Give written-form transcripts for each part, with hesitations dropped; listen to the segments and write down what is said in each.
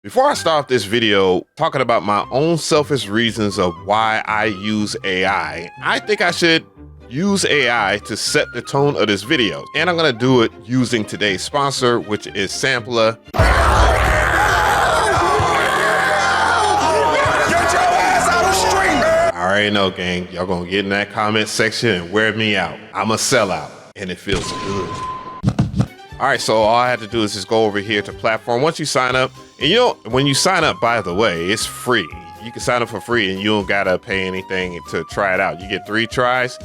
Before I start this video talking about my own selfish reasons of why I use AI, I think I should use AI to set the tone of this video. And I'm gonna do it using today's sponsor, which is Sampla. I already know, gang, y'all gonna get in that comment section and wear me out. I'm a sellout, and it feels good. All right, so all I have to do is just go over here to platform. Once you sign up, and when you sign up, by the way, it's free. You can sign up for free and you don't gotta pay anything to try it out. You get 3 tries.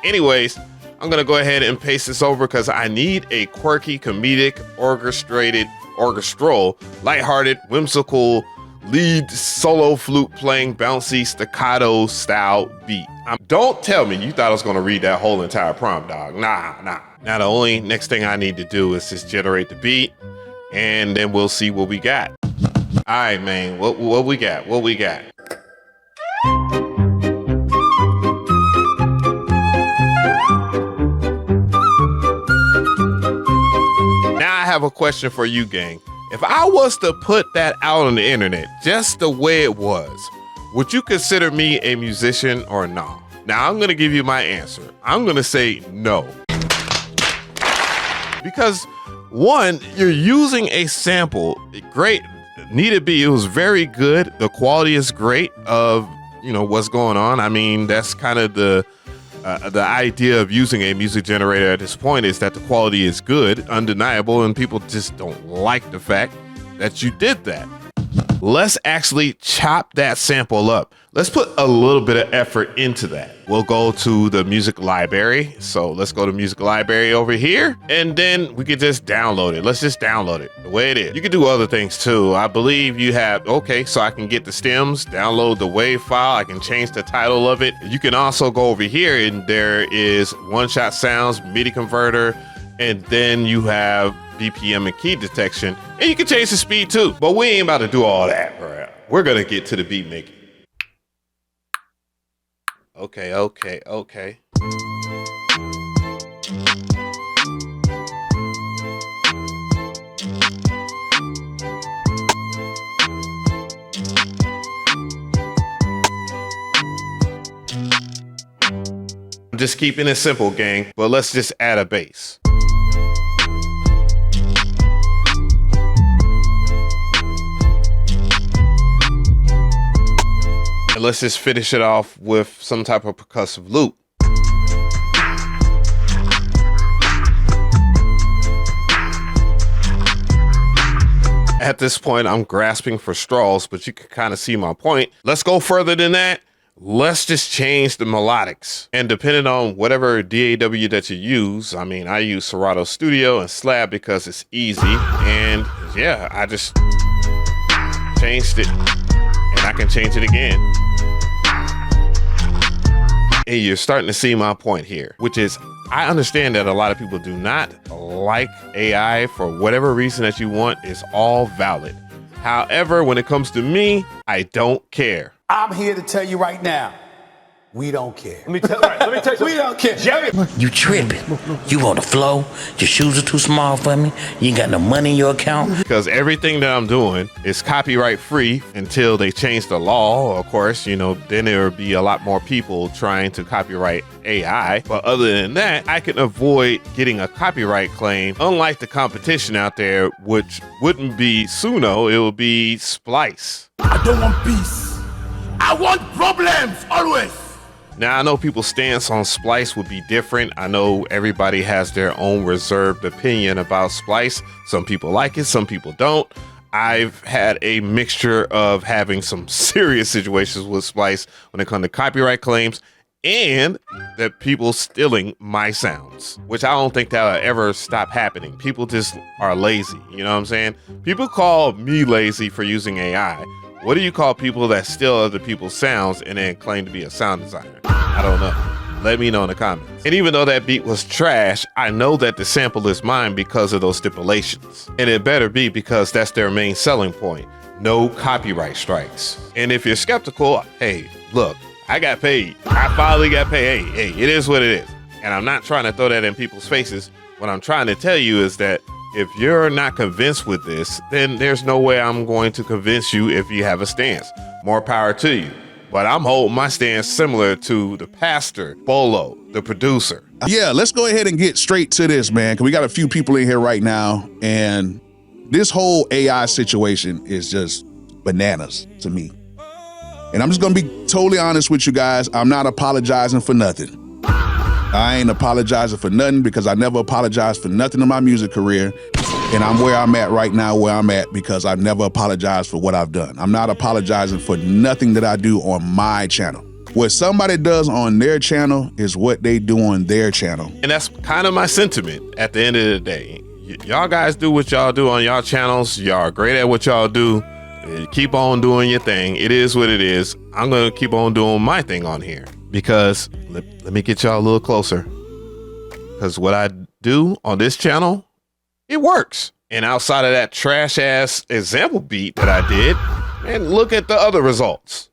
Anyways, I'm gonna go ahead and paste this over because I need a quirky, comedic, orchestral, lighthearted, whimsical, lead solo flute playing, bouncy, staccato style beat. Don't tell me you thought I was gonna read that whole entire prompt, dog. Nah. Now the only next thing I need to do is just generate the beat, and then we'll see what we got. All right, man, what we got? What we got? Now I have a question for you, gang. If I was to put that out on the internet just the way it was, would you consider me a musician or not? Now I'm gonna give you my answer. I'm gonna say no. Because one, you're using a sample. Great, Need Be, it was very good. The quality is great of what's going on. I mean, that's kind of the idea of using a music generator at this point, is that the quality is good, undeniable, and people just don't like the fact that you did that. Let's actually chop that sample up. Let's put a little bit of effort into that. We'll go to the music library. So let's go to music library over here, and then we can just download it. Let's just download it the way it is. You can do other things too. I believe you have, so I can get the stems, download the WAV file. I can change the title of it. You can also go over here and there is one-shot sounds, MIDI converter, and then you have BPM and key detection, and you can change the speed too. But we ain't about to do all that, bro. We're gonna get to the beat making. Okay. I'm just keeping it simple, gang, but let's just add a bass. And let's just finish it off with some type of percussive loop. At this point, I'm grasping for straws, but you can kind of see my point. Let's go further than that. Let's just change the melodics. And depending on whatever DAW that you use, I mean, I use Serato Studio and Slab because it's easy. And yeah, I just changed it, and I can change it again. And you're starting to see my point here, which is I understand that a lot of people do not like AI for whatever reason that you want. Is all valid. However, when it comes to me, I don't care. I'm here to tell you right now, we don't care. Let me tell you something. We don't care. Jerry. You tripping. You on the flow. Your shoes are too small for me. You ain't got no money in your account. Because everything that I'm doing is copyright free until they change the law. Of course, then there will be a lot more people trying to copyright AI. But other than that, I can avoid getting a copyright claim. Unlike the competition out there, which wouldn't be Suno, it would be Splice. I don't want peace. I want problems, always. Now, I know people's stance on Splice would be different. I know everybody has their own reserved opinion about Splice. Some people like it, some people don't. I've had a mixture of having some serious situations with Splice when it comes to copyright claims and that people stealing my sounds, which I don't think that'll ever stop happening. People just are lazy, you know what I'm saying? People call me lazy for using AI. What do you call people that steal other people's sounds and then claim to be a sound designer? I don't know. Let me know in the comments. And even though that beat was trash, I know that the sample is mine because of those stipulations. And it better be, because that's their main selling point. No copyright strikes. And if you're skeptical, hey, look, I got paid. I finally got paid. Hey, it is what it is. And I'm not trying to throw that in people's faces. What I'm trying to tell you is that If you're not convinced with this, then there's no way I'm going to convince you if you have a stance. More power to you. But I'm holding my stance similar to the pastor, Bolo, the producer. Yeah, let's go ahead and get straight to this, man, because we got a few people in here right now, and this whole AI situation is just bananas to me. And I'm just gonna be totally honest with you guys. I'm not apologizing for nothing. I ain't apologizing for nothing because I never apologized for nothing in my music career. And I'm where I'm at right now, where I'm at, because I've never apologized for what I've done. I'm not apologizing for nothing that I do on my channel. What somebody does on their channel is what they do on their channel. And that's kind of my sentiment at the end of the day. Y'all guys do what y'all do on y'all channels. Y'all are great at what y'all do. Keep on doing your thing. It is what it is. I'm going to keep on doing my thing on here because let me get y'all a little closer. Because what I do on this channel, it works. And outside of that trash ass example beat that I did, man, look at the other results.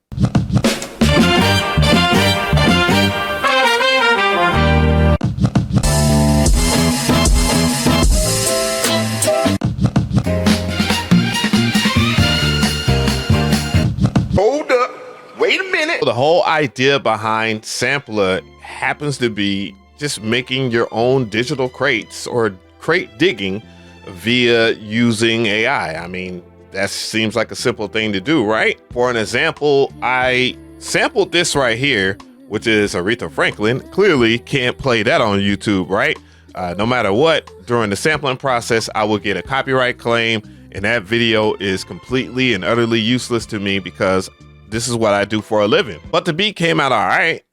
Hold up. Wait a minute. The whole idea behind Sampla happens to be just making your own digital crates or crate digging via using AI. I mean, that seems like a simple thing to do, right? For an example, I sampled this right here, which is Aretha Franklin. Clearly can't play that on YouTube, right? No matter what, during the sampling process, I will get a copyright claim, and that video is completely and utterly useless to me because this is what I do for a living. But the beat came out all right.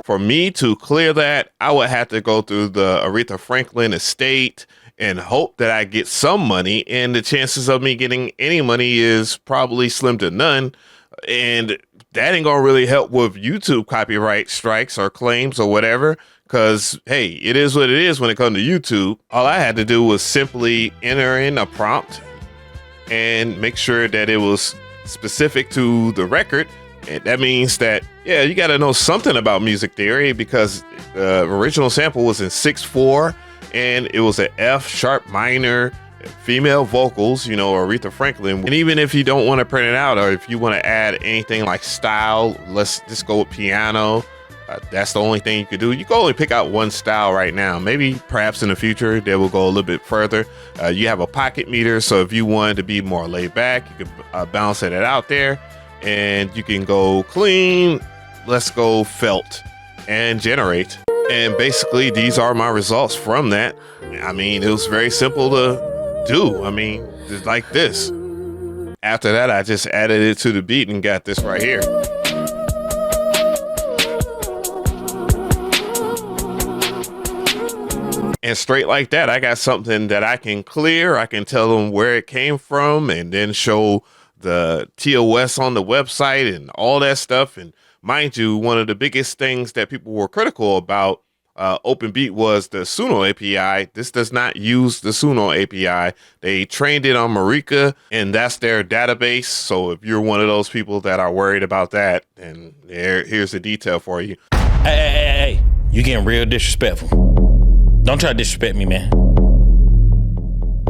For me to clear that, I would have to go through the Aretha Franklin estate and hope that I get some money, and the chances of me getting any money is probably slim to none. And that ain't gonna really help with YouTube copyright strikes or claims or whatever, because hey, it is what it is when it comes to YouTube. All I had to do was simply enter in a prompt and make sure that it was specific to the record. And that means that, yeah, you got to know something about music theory because the original sample was in 6/4 and it was an F sharp minor, female vocals, you know, Aretha Franklin. And even if you don't want to print it out or if you want to add anything like style, let's just go with piano. That's the only thing you could do. You can only pick out one style right now. Maybe perhaps in the future they will go a little bit further. You have a pocket meter, so if you wanted to be more laid back, you could balance it out there. And you can go clean, let's go felt, and generate. And basically these are my results from that. I mean, it was very simple to do. I mean, just like this. After that, I just added it to the beat and got this right here. And straight like that, I got something that I can clear. I can tell them where it came from and then show the TOS on the website and all that stuff. And mind you, one of the biggest things that people were critical about OpenBeat was the Suno API. This does not use the Suno API. They trained it on Mcree, and that's their database. So if you're one of those people that are worried about that, then here's the detail for you. Hey, you getting real disrespectful. Don't try to disrespect me, man.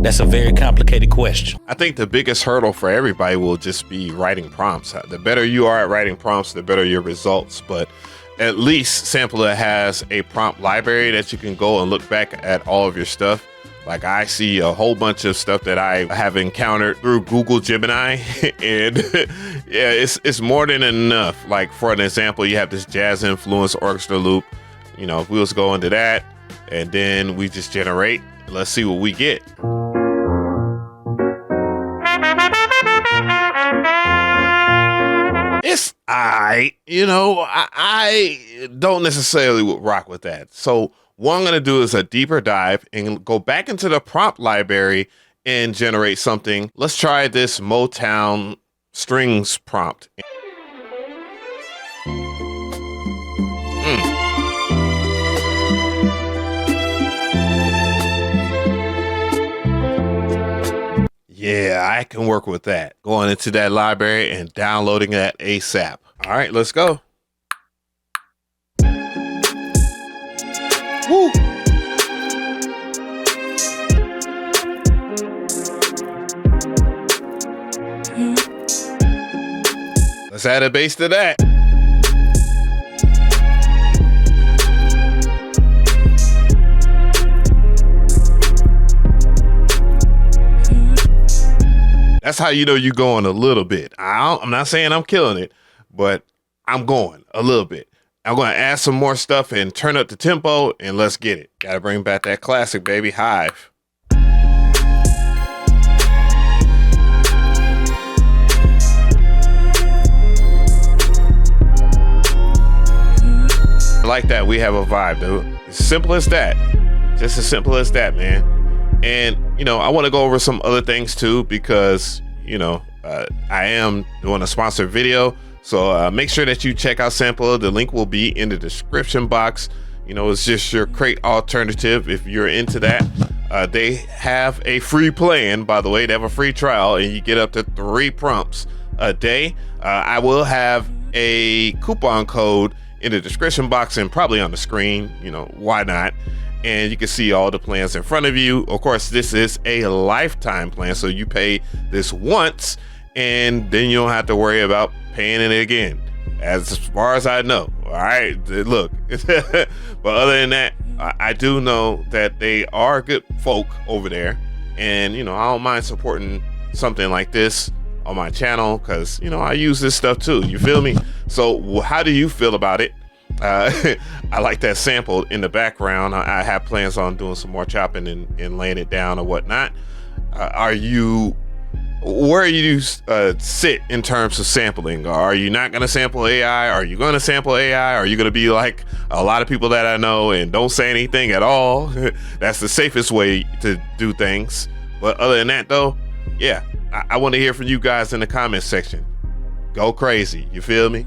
That's a very complicated question. I think the biggest hurdle for everybody will just be writing prompts. The better you are at writing prompts, the better your results. But at least Sampla has a prompt library that you can go and look back at all of your stuff. Like I see a whole bunch of stuff that I have encountered through Google Gemini, and yeah, it's more than enough. Like for an example, you have this jazz influence orchestra loop. You know, if we was go into that, and then we just generate, let's see what we get. It's you know, I don't necessarily rock with that. So what I'm going to do is a deeper dive and go back into the prompt library and generate something. Let's try this Motown strings prompt. Yeah, I can work with that. Going into that library and downloading that ASAP. All right, let's go. Woo. Let's add a bass to that. That's how you know you're going a little bit. I'm not saying I'm killing it, but I'm going a little bit. I'm going to add some more stuff and turn up the tempo, and let's get it. Got to bring back that classic, baby. Hive. Like that, we have a vibe, dude. As simple as that. Just as simple as that, man. And, I want to go over some other things too, because, I am doing a sponsored video. So make sure that you check out Sampla. The link will be in the description box. It's just your crate alternative if you're into that. They have a free plan, by the way. They have a free trial, and you get up to 3 prompts a day. I will have a coupon code in the description box and probably on the screen. Why not? And you can see all the plans in front of you. Of course, this is a lifetime plan, so you pay this once, and then you don't have to worry about paying it again, as far as I know. All right, look. But other than that, I do know that they are good folk over there, and I don't mind supporting something like this on my channel, because I use this stuff too. You feel me? So how do you feel about it? I like that sample in the background. I have plans on doing some more chopping and laying it down or whatnot. Where you sit in terms of sampling? Are you not going to sample AI? Are you going to sample AI? Are you going to be like a lot of people that I know and don't say anything at all? That's the safest way to do things. But other than that, though, yeah, I want to hear from you guys in the comment section. Go crazy. You feel me?